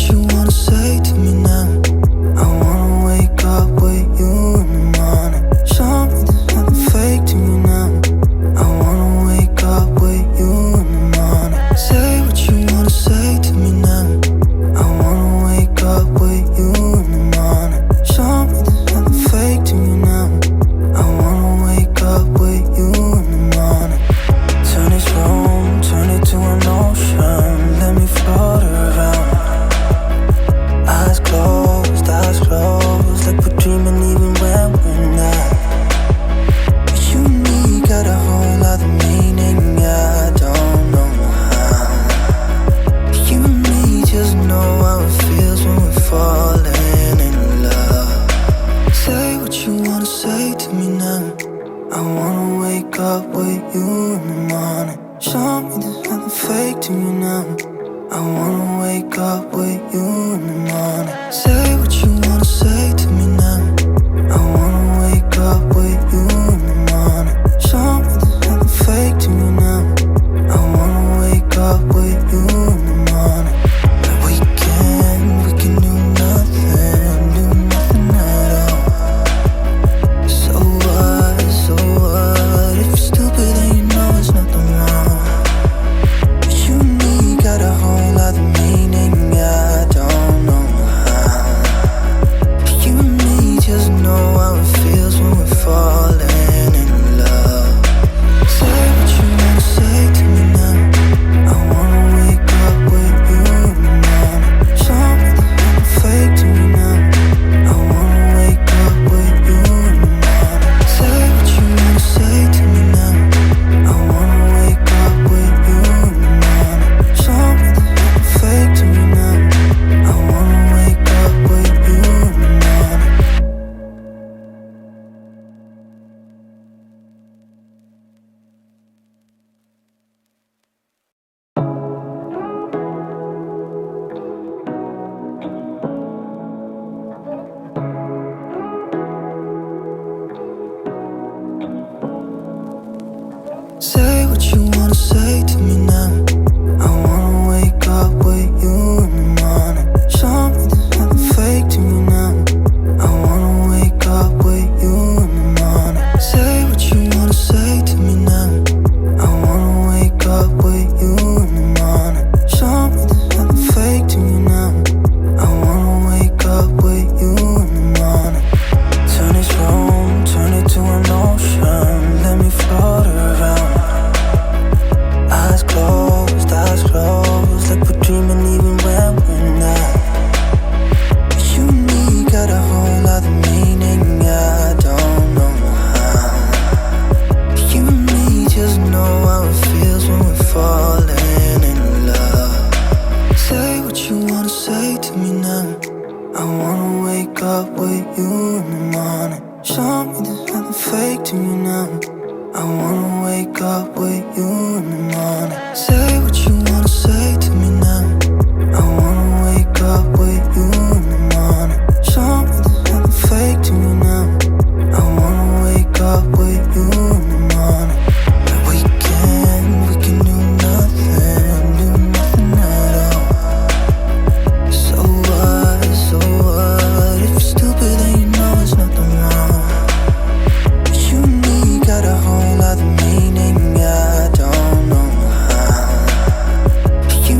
you wanna say to me now. I wanna wake up with you in the morning. Show me there's nothing fake to me now. I wanna wake up with you in the morning. Say what you wanna say to me now. I wanna wake up with you in the morning. Show me there's nothing fake to me now. I wanna wake up with you in the morning. Turn this room, turn it to an ocean. Let me float around. Eyes closed, like we're dreaming even when we're not. You and me got a whole other meaning, I don't know how. You and me just know how it feels when we're falling in love. Say what you wanna say to me now. I wanna wake up with you in the morning. Show me there's nothing fake to me now. I wanna wake up with you in the morning. Say what you wanna say to me now. I wanna wake up with you in the morning. Show me there's nothing fake to me now. I wanna wake up with you in the morning. We can do nothing at all. So what, if you're stupid then you know there's nothing wrong. You and me got a whole other meaning, I don't know how. You and me just know how it feels when we're falling in love. Say what you wanna say to me now. I wanna wake up with you in the morning. Show me there's nothing fake to me now. I wanna wake up with you in the morning. Say what you wanna say to me now. I wanna wake up with you in the morning. Show me there's nothing fake to me now. I wanna wake up with you in the morning. Say what you wanna say to me now. I wanna wake up with you in the morning. Show me there's nothing fake to me now. I wanna wake up with you in the morning. Say what you wanna say to me now. I wanna wake up with you in the morning. Show me there's nothing fake to me now. I wanna wake up with you in the morning. Turn this room, turn it to an ocean. Let me float around. Eyes closed, like we're dreaming even when we're not. You and me got a whole other meaning, I don't know how. You and me just know how it feels when we're falling in love. Say what you wanna say to me now. I wanna wake up with you in the morning. Show me there's nothing fake to me now. I wanna wake up with you in the morning. Say what you wanna say to me now. I wanna wake up with you in the morning. Show me there's nothing fake to me now. I wanna wake up with you in the morning. We can do nothing at all. So what, if you're stupid then you know there's nothing wrong. You and me got a whole other meaning, I don't know how. You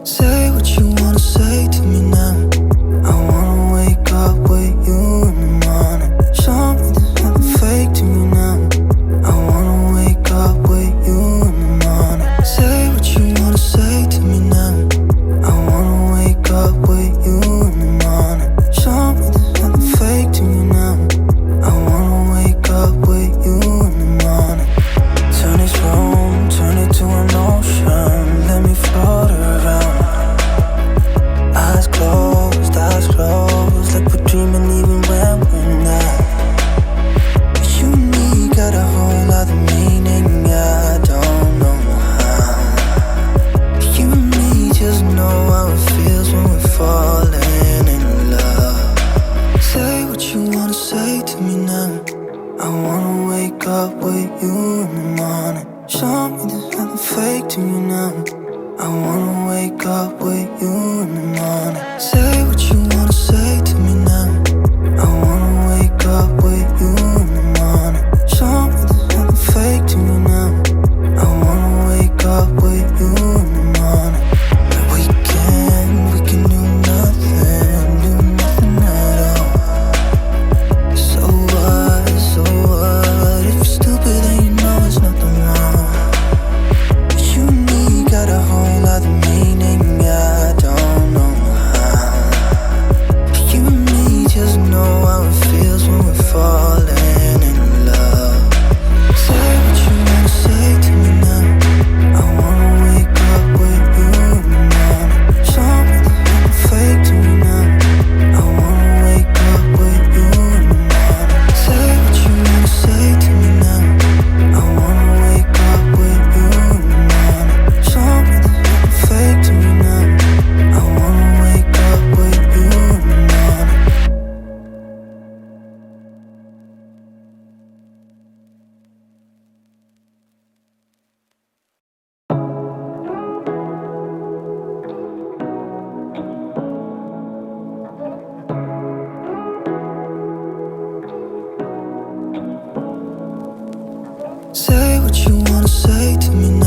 Say what you wanna say to me now. I wanna wake up with you in the morning. Show me there's nothing fake to me now. I wanna wake up with you in the morning. Say what you wanna say to me now. I wanna wake up with you in the morning. Show me there's nothing fake to me now. I wanna wake up with you in the morning. Turn this room, turn it to an ocean. Let me float around. Eyes closed, like we're dreaming even when we're not. You and me got a whole other meaning, I don't know how. You and me just know how it feels when we're falling in love. Say what you wanna say to me now. I wanna wake up with you in the morning. Show me there's nothing fake to me now. I wanna wake up with you in the morning. Say what you wanna say to me now. I wanna wake up with you in the morning. Show me there's nothing fake to me now. I wanna wake up with you in the morning. We can do nothing at all. So what, if you're stupid then you know it's nothing wrong. You and me got a whole other meaning, I don't know how. You and me just know how it feels when we're falling in love. Say what you wanna say to me now. I wanna wake up with you in the morning. Show me there's nothing fake to me now. I wanna wake up with you in the morning. Say what you wanna say to me now. I wanna wake up with you in the morning. Show me there's nothing fake to me now. I wanna wake up with you in the morning. Say what you wanna say to me now.